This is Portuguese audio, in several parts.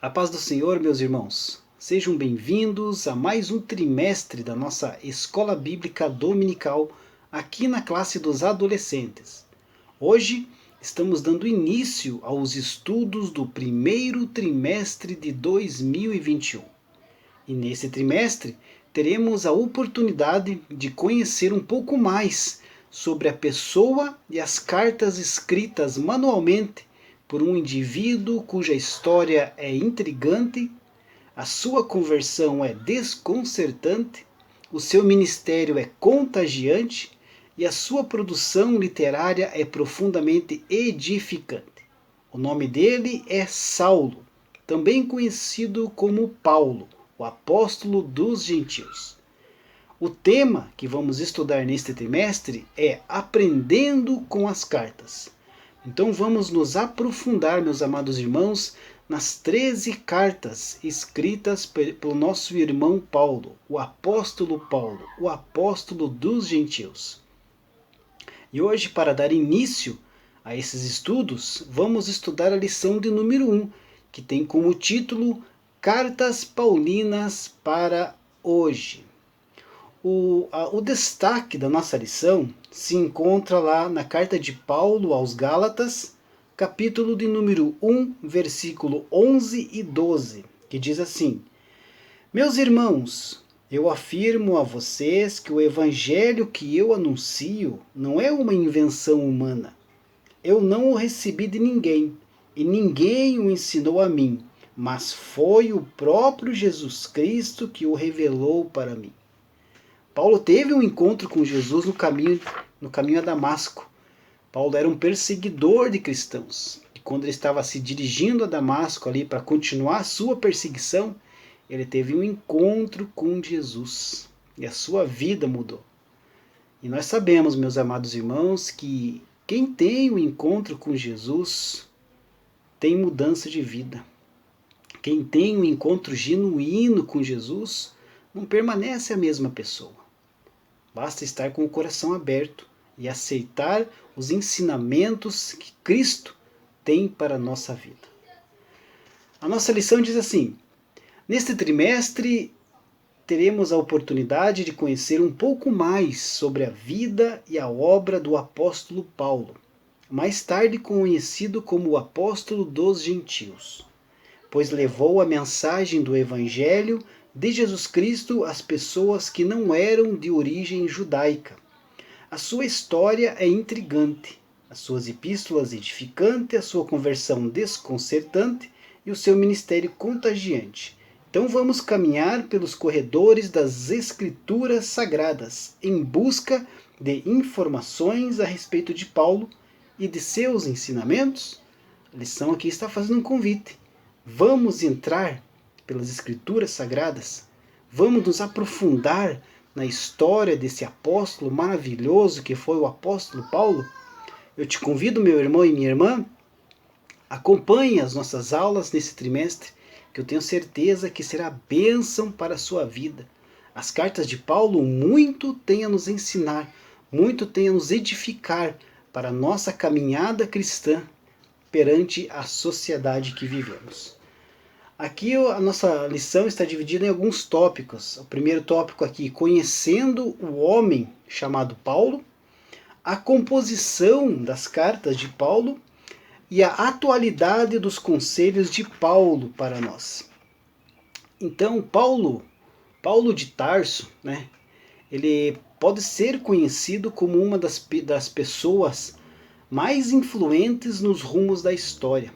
A paz do Senhor, meus irmãos. Sejam bem-vindos a mais um trimestre da nossa Escola Bíblica Dominical aqui na classe dos adolescentes. Hoje estamos dando início aos estudos do primeiro trimestre de 2021. E nesse trimestre teremos a oportunidade de conhecer um pouco mais sobre a pessoa e as cartas escritas manualmente por um indivíduo cuja história é intrigante, a sua conversão é desconcertante, o seu ministério é contagiante e a sua produção literária é profundamente edificante. O nome dele é Saulo, também conhecido como Paulo, o apóstolo dos gentios. O tema que vamos estudar neste trimestre é Aprendendo com as Cartas. Então vamos nos aprofundar, meus amados irmãos, nas 13 cartas escritas pelo nosso irmão Paulo, o apóstolo dos gentios. E hoje, para dar início a esses estudos, vamos estudar a lição de número 1, que tem como título Cartas Paulinas para hoje. O destaque da nossa lição se encontra lá na carta de Paulo aos Gálatas, capítulo de número 1, versículo 11 e 12, que diz assim: Meus irmãos, eu afirmo a vocês que o evangelho que eu anuncio não é uma invenção humana. Eu não o recebi de ninguém, e ninguém o ensinou a mim, mas foi o próprio Jesus Cristo que o revelou para mim. Paulo teve um encontro com Jesus no caminho a Damasco. Paulo era um perseguidor de cristãos. E quando ele estava se dirigindo a Damasco ali para continuar a sua perseguição, ele teve um encontro com Jesus. E a sua vida mudou. E nós sabemos, meus amados irmãos, que quem tem um encontro com Jesus tem mudança de vida. Quem tem um encontro genuíno com Jesus não permanece a mesma pessoa. Basta estar com o coração aberto e aceitar os ensinamentos que Cristo tem para a nossa vida. A nossa lição diz assim: neste trimestre teremos a oportunidade de conhecer um pouco mais sobre a vida e a obra do apóstolo Paulo, mais tarde conhecido como o apóstolo dos gentios, pois levou a mensagem do Evangelho de Jesus Cristo às pessoas que não eram de origem judaica. A sua história é intrigante, as suas epístolas edificantes, a sua conversão desconcertante e o seu ministério contagiante. Então vamos caminhar pelos corredores das Escrituras Sagradas, em busca de informações a respeito de Paulo e de seus ensinamentos? A lição aqui está fazendo um convite. Vamos entrar pelas Escrituras Sagradas? Vamos nos aprofundar na história desse apóstolo maravilhoso que foi o apóstolo Paulo? Eu te convido, meu irmão e minha irmã, acompanhe as nossas aulas nesse trimestre, que eu tenho certeza que será bênção para a sua vida. As cartas de Paulo muito têm a nos ensinar, muito têm a nos edificar para a nossa caminhada cristã perante a sociedade que vivemos. Aqui a nossa lição está dividida em alguns tópicos. O primeiro tópico aqui, conhecendo o homem chamado Paulo, a composição das cartas de Paulo e a atualidade dos conselhos de Paulo para nós. Então, Paulo de Tarso, ele pode ser conhecido como uma das pessoas mais influentes nos rumos da história.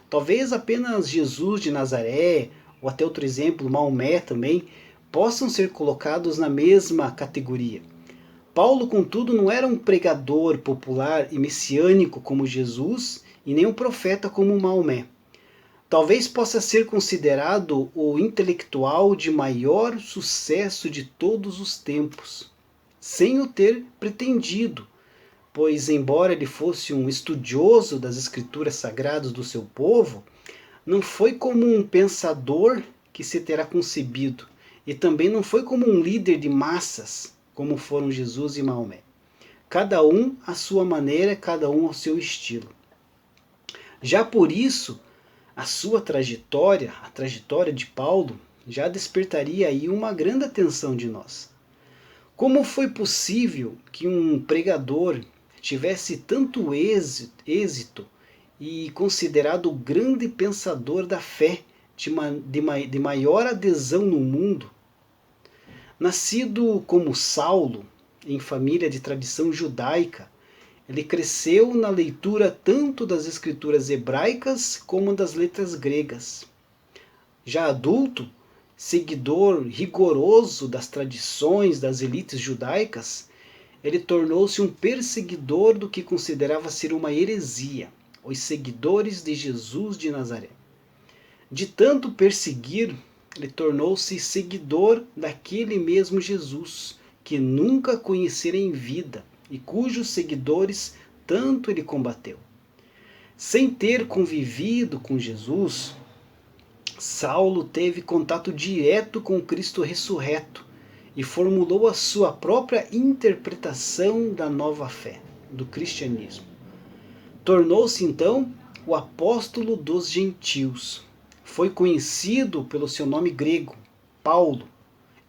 Talvez apenas Jesus de Nazaré, ou até outro exemplo, Maomé também, possam ser colocados na mesma categoria. Paulo, contudo, não era um pregador popular e messiânico como Jesus, e nem um profeta como Maomé. Talvez possa ser considerado o intelectual de maior sucesso de todos os tempos, sem o ter pretendido, pois, embora ele fosse um estudioso das escrituras sagradas do seu povo, não foi como um pensador que se terá concebido, e também não foi como um líder de massas, como foram Jesus e Maomé. Cada um à sua maneira, cada um ao seu estilo. Já por isso, A sua trajetória, a trajetória de Paulo, já despertaria aí uma grande atenção de nós. Como foi possível que um pregador tivesse tanto êxito e considerado o grande pensador da fé, de maior adesão no mundo? Nascido como Saulo, em família de tradição judaica, ele cresceu na leitura tanto das escrituras hebraicas como das letras gregas. Já adulto, seguidor rigoroso das tradições das elites judaicas, ele tornou-se um perseguidor do que considerava ser uma heresia, os seguidores de Jesus de Nazaré. De tanto perseguir, ele tornou-se seguidor daquele mesmo Jesus, que nunca conhecera em vida e cujos seguidores tanto ele combateu. Sem ter convivido com Jesus, Saulo teve contato direto com Cristo ressurreto e formulou a sua própria interpretação da nova fé, do cristianismo. Tornou-se então o apóstolo dos gentios. Foi conhecido pelo seu nome grego, Paulo,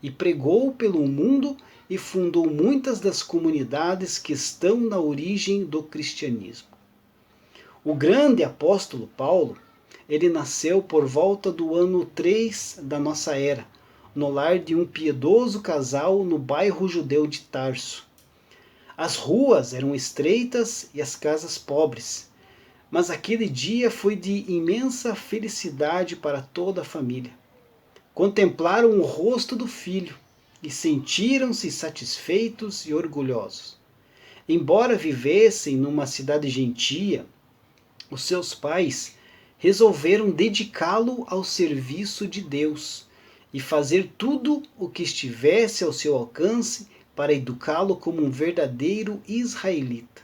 e pregou pelo mundo e fundou muitas das comunidades que estão na origem do cristianismo. O grande apóstolo Paulo, ele nasceu por volta do ano 3 da nossa era, no lar de um piedoso casal no bairro judeu de Tarso. As ruas eram estreitas e as casas pobres, mas aquele dia foi de imensa felicidade para toda a família. Contemplaram o rosto do filho e sentiram-se satisfeitos e orgulhosos. Embora vivessem numa cidade gentia, os seus pais resolveram dedicá-lo ao serviço de Deus e fazer tudo o que estivesse ao seu alcance para educá-lo como um verdadeiro israelita.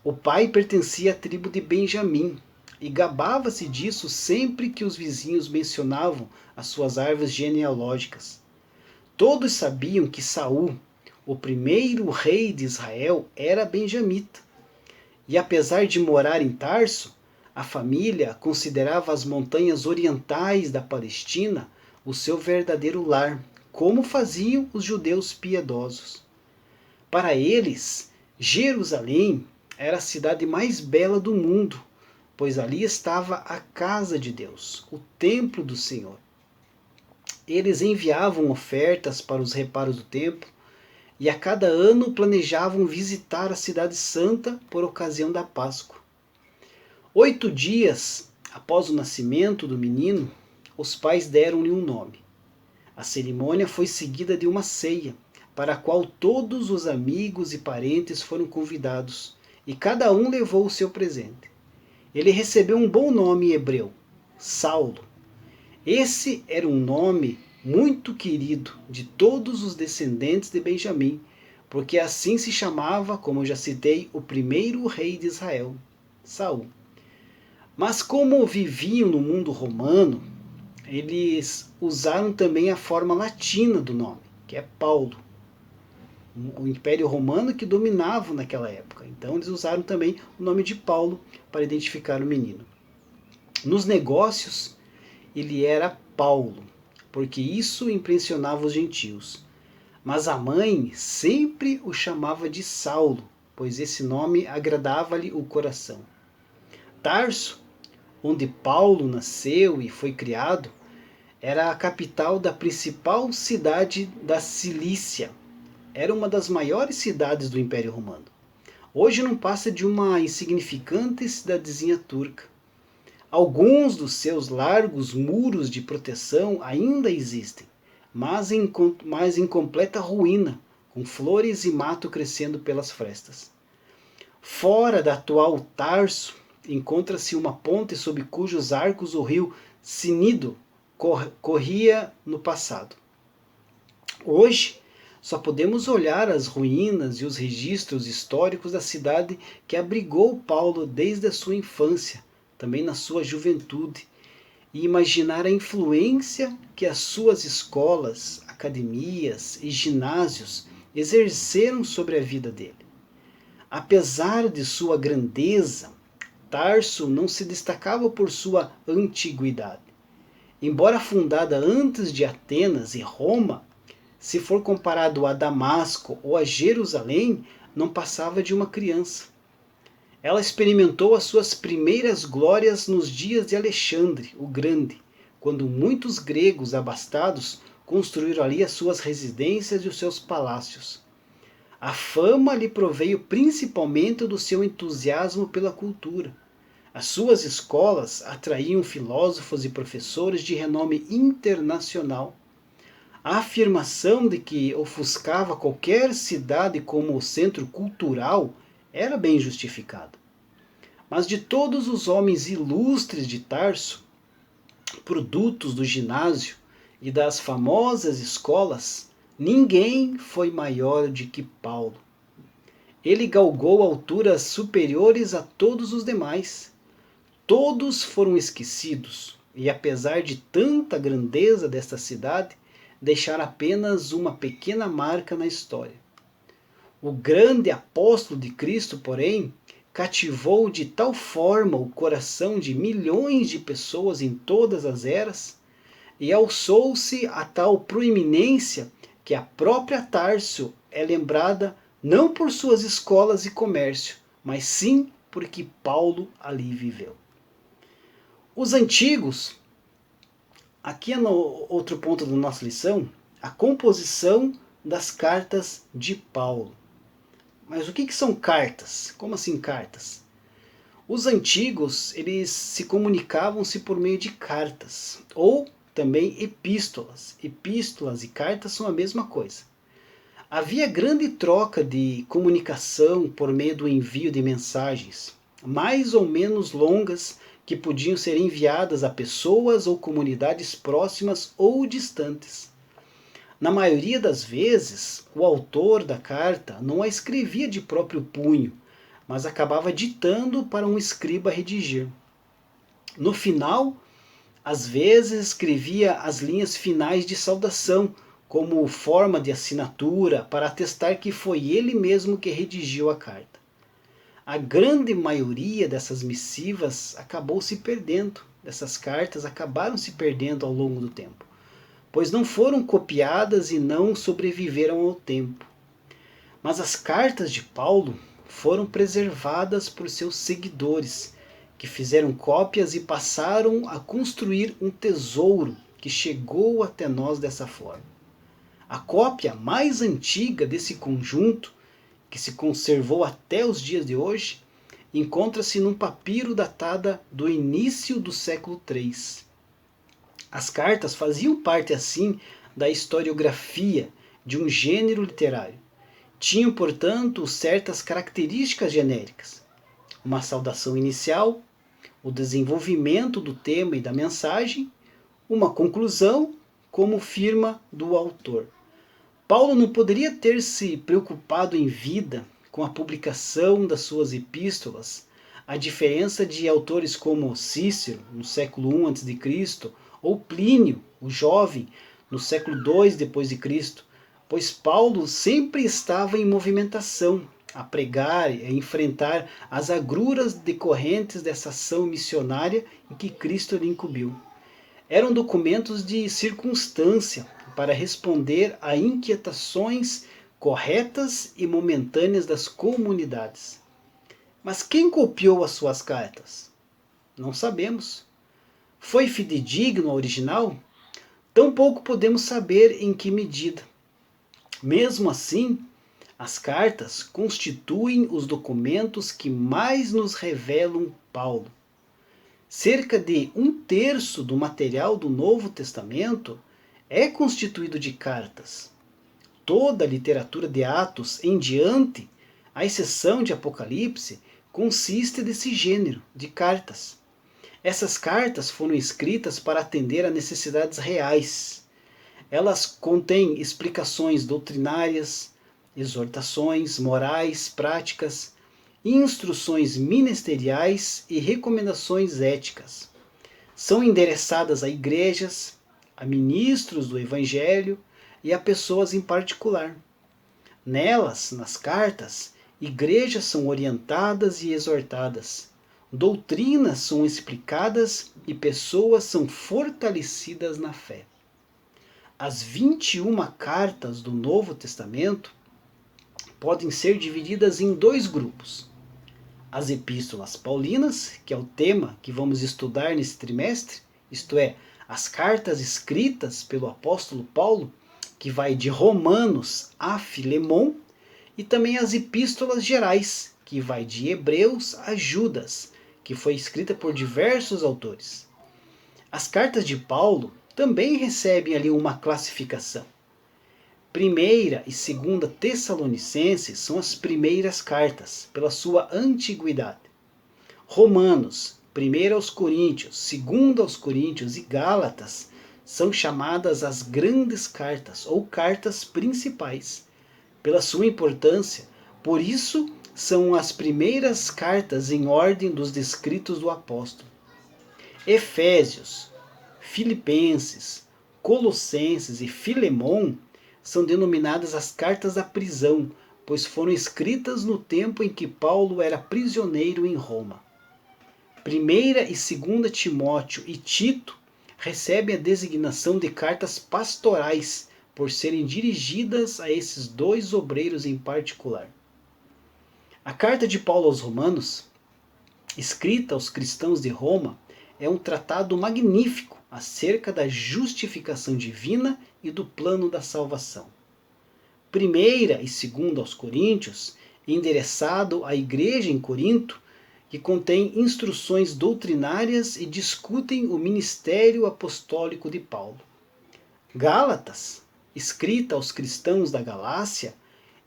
O pai pertencia à tribo de Benjamim e gabava-se disso sempre que os vizinhos mencionavam as suas árvores genealógicas. Todos sabiam que Saul, o primeiro rei de Israel, era benjamita. E apesar de morar em Tarso, a família considerava as montanhas orientais da Palestina o seu verdadeiro lar, como faziam os judeus piedosos. Para eles, Jerusalém era a cidade mais bela do mundo, pois ali estava a casa de Deus, o templo do Senhor. Eles enviavam ofertas para os reparos do templo e a cada ano planejavam visitar a cidade santa por ocasião da Páscoa. 8 dias após o nascimento do menino, os pais deram-lhe um nome. A cerimônia foi seguida de uma ceia, para a qual todos os amigos e parentes foram convidados, e cada um levou o seu presente. Ele recebeu um bom nome hebreu, Saulo. Esse era um nome muito querido de todos os descendentes de Benjamim, porque assim se chamava, como eu já citei, o primeiro rei de Israel, Saul. Mas como viviam no mundo romano, eles usaram também a forma latina do nome, que é Paulo. O Império Romano que dominava naquela época. Então eles usaram também o nome de Paulo para identificar o menino. Nos negócios, ele era Paulo, porque isso impressionava os gentios. Mas a mãe sempre o chamava de Saulo, pois esse nome agradava-lhe o coração. Tarso, onde Paulo nasceu e foi criado, era a capital da principal cidade da Cilícia. Era uma das maiores cidades do Império Romano. Hoje não passa de uma insignificante cidadezinha turca. Alguns dos seus largos muros de proteção ainda existem, mas em completa ruína, com flores e mato crescendo pelas frestas. Fora da atual Tarso, encontra-se uma ponte sob cujos arcos o rio Cnido corria no passado. Hoje, só podemos olhar as ruínas e os registros históricos da cidade que abrigou Paulo desde a sua infância, também na sua juventude, e imaginar a influência que as suas escolas, academias e ginásios exerceram sobre a vida dele. Apesar de sua grandeza, Tarso não se destacava por sua antiguidade. Embora fundada antes de Atenas e Roma, se for comparado a Damasco ou a Jerusalém, não passava de uma criança. Ela experimentou as suas primeiras glórias nos dias de Alexandre o Grande, quando muitos gregos abastados construíram ali as suas residências e os seus palácios. A fama lhe proveio principalmente do seu entusiasmo pela cultura. As suas escolas atraíam filósofos e professores de renome internacional. A afirmação de que ofuscava qualquer cidade como centro cultural era bem justificada. Mas de todos os homens ilustres de Tarso, produtos do ginásio e das famosas escolas, ninguém foi maior do que Paulo. Ele galgou alturas superiores a todos os demais. Todos foram esquecidos, e apesar de tanta grandeza desta cidade, deixaram apenas uma pequena marca na história. O grande apóstolo de Cristo, porém, cativou de tal forma o coração de milhões de pessoas em todas as eras, e alçou-se a tal proeminência que a própria Tarso é lembrada não por suas escolas e comércio, mas sim porque Paulo ali viveu. Os antigos, aqui é no outro ponto da nossa lição, a composição das cartas de Paulo. Mas o que são cartas? Como assim cartas? Os antigos, eles se comunicavam-se por meio de cartas, ou também epístolas. Epístolas e cartas são a mesma coisa. Havia grande troca de comunicação por meio do envio de mensagens, mais ou menos longas, que podiam ser enviadas a pessoas ou comunidades próximas ou distantes. Na maioria das vezes, o autor da carta não a escrevia de próprio punho, mas acabava ditando para um escriba redigir. No final, às vezes escrevia as linhas finais de saudação, como forma de assinatura, para atestar que foi ele mesmo que redigiu a carta. A grande maioria dessas missivas acabou se perdendo, dessas cartas acabaram se perdendo ao longo do tempo, pois não foram copiadas e não sobreviveram ao tempo. Mas as cartas de Paulo foram preservadas por seus seguidores, que fizeram cópias e passaram a construir um tesouro que chegou até nós dessa forma. A cópia mais antiga desse conjunto, que se conservou até os dias de hoje, encontra-se num papiro datada do início do século III. As cartas faziam parte, assim, da historiografia de um gênero literário. Tinham, portanto, certas características genéricas. Uma saudação inicial, o desenvolvimento do tema e da mensagem, uma conclusão, como firma do autor. Paulo não poderia ter se preocupado em vida com a publicação das suas epístolas, a diferença de autores como Cícero, no século I a.C., ou Plínio, o jovem, no século II d.C., pois Paulo sempre estava em movimentação, a pregar e a enfrentar as agruras decorrentes dessa ação missionária em que Cristo lhe incumbiu. Eram documentos de circunstância para responder a inquietações corretas e momentâneas das comunidades. Mas quem copiou as suas cartas? Não sabemos. Foi fidedigno ao original? Tampouco podemos saber em que medida. Mesmo assim, as cartas constituem os documentos que mais nos revelam Paulo. Cerca de 1/3 do material do Novo Testamento é constituído de cartas. Toda a literatura de Atos em diante, à exceção de Apocalipse, consiste desse gênero de cartas. Essas cartas foram escritas para atender a necessidades reais. Elas contêm explicações doutrinárias, exortações morais, práticas, instruções ministeriais e recomendações éticas. São endereçadas a igrejas, a ministros do Evangelho e a pessoas em particular. Nelas, nas cartas, igrejas são orientadas e exortadas. doutrinas são explicadas e pessoas são fortalecidas na fé. As 21 cartas do Novo Testamento podem ser divididas em 2 grupos. As epístolas paulinas, que é o tema que vamos estudar nesse trimestre, isto é, as cartas escritas pelo apóstolo Paulo, que vai de Romanos a Filemon, e também as epístolas gerais, que vai de Hebreus a Judas, que foi escrita por diversos autores. As cartas de Paulo também recebem ali uma classificação. Primeira e segunda Tessalonicenses são as primeiras cartas, pela sua antiguidade. Romanos, 1 aos Coríntios, 2 aos Coríntios e Gálatas são chamadas as grandes cartas, ou cartas principais, pela sua importância. Por isso, são as primeiras cartas em ordem dos escritos do apóstolo. Efésios, Filipenses, Colossenses e Filemon são denominadas as cartas da prisão, pois foram escritas no tempo em que Paulo era prisioneiro em Roma. 1ª e 2ª Timóteo e Tito recebem a designação de cartas pastorais, por serem dirigidas a esses 2 obreiros em particular. A carta de Paulo aos Romanos, escrita aos cristãos de Roma, é um tratado magnífico acerca da justificação divina e do plano da salvação. 1ª e 2ª aos Coríntios, endereçado à igreja em Corinto, que contém instruções doutrinárias e discutem o ministério apostólico de Paulo. Gálatas, escrita aos cristãos da Galácia,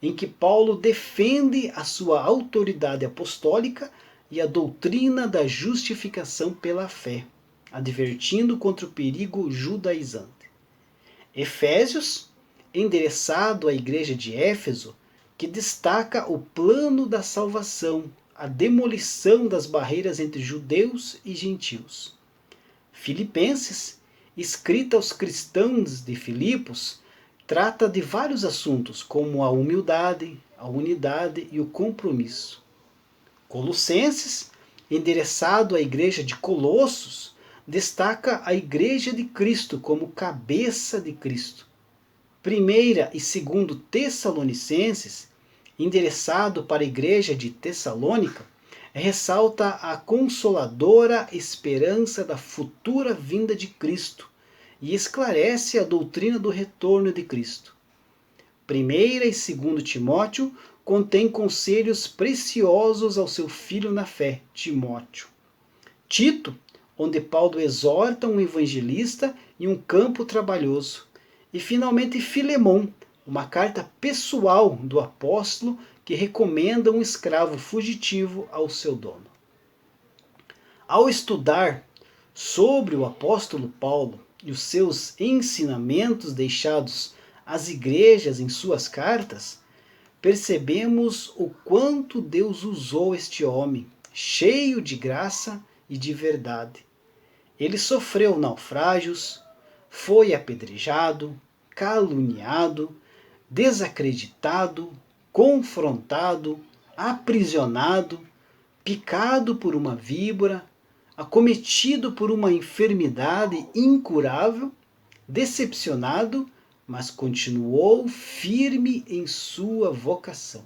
em que Paulo defende a sua autoridade apostólica e a doutrina da justificação pela fé, advertindo contra o perigo judaizante. Efésios, endereçado à igreja de Éfeso, que destaca o plano da salvação, a demolição das barreiras entre judeus e gentios. Filipenses, escrita aos cristãos de Filipos, trata de vários assuntos, como a humildade, a unidade e o compromisso. Colossenses, endereçado à igreja de Colossos, destaca a igreja de Cristo como cabeça de Cristo. 1ª e 2ª Tessalonicenses, endereçado para a igreja de Tessalônica, ressalta a consoladora esperança da futura vinda de Cristo e esclarece a doutrina do retorno de Cristo. 1ª e 2ª Timóteo contém conselhos preciosos ao seu filho na fé, Timóteo. Tito, onde Paulo exorta um evangelista em um campo trabalhoso. E finalmente Filemon, uma carta pessoal do apóstolo que recomenda um escravo fugitivo ao seu dono. Ao estudar sobre o apóstolo Paulo e os seus ensinamentos deixados às igrejas em suas cartas, percebemos o quanto Deus usou este homem, cheio de graça e de verdade. Ele sofreu naufrágios, foi apedrejado, caluniado, desacreditado, confrontado, aprisionado, picado por uma víbora, acometido por uma enfermidade incurável, decepcionado, mas continuou firme em sua vocação.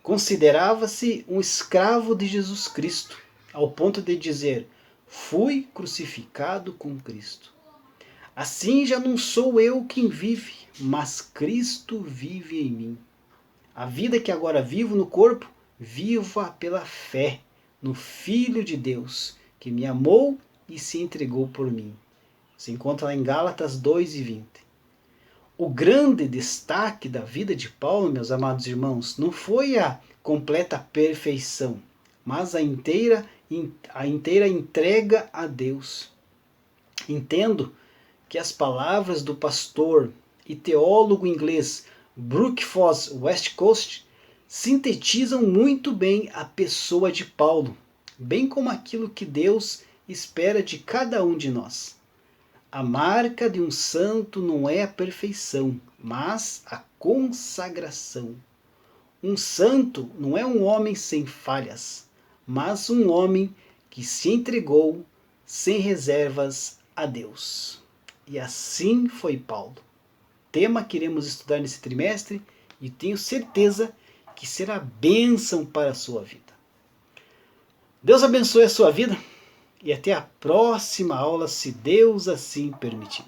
Considerava-se um escravo de Jesus Cristo, ao ponto de dizer: fui crucificado com Cristo. Assim já não sou eu quem vive, mas Cristo vive em mim. A vida que agora vivo no corpo, vivo-a pela fé no Filho de Deus, que me amou e se entregou por mim. Se encontra lá em Gálatas 2:20. O grande destaque da vida de Paulo, meus amados irmãos, não foi a completa perfeição, mas a inteira entrega a Deus. Entendo que as palavras do pastor e teólogo inglês Brooke Foss Westcoast sintetizam muito bem a pessoa de Paulo, bem como aquilo que Deus espera de cada um de nós. A marca de um santo não é a perfeição, mas a consagração. Um santo não é um homem sem falhas, mas um homem que se entregou sem reservas a Deus. E assim foi Paulo. Tema que iremos estudar nesse trimestre e tenho certeza que será bênção para a sua vida. Deus abençoe a sua vida e até a próxima aula, se Deus assim permitir.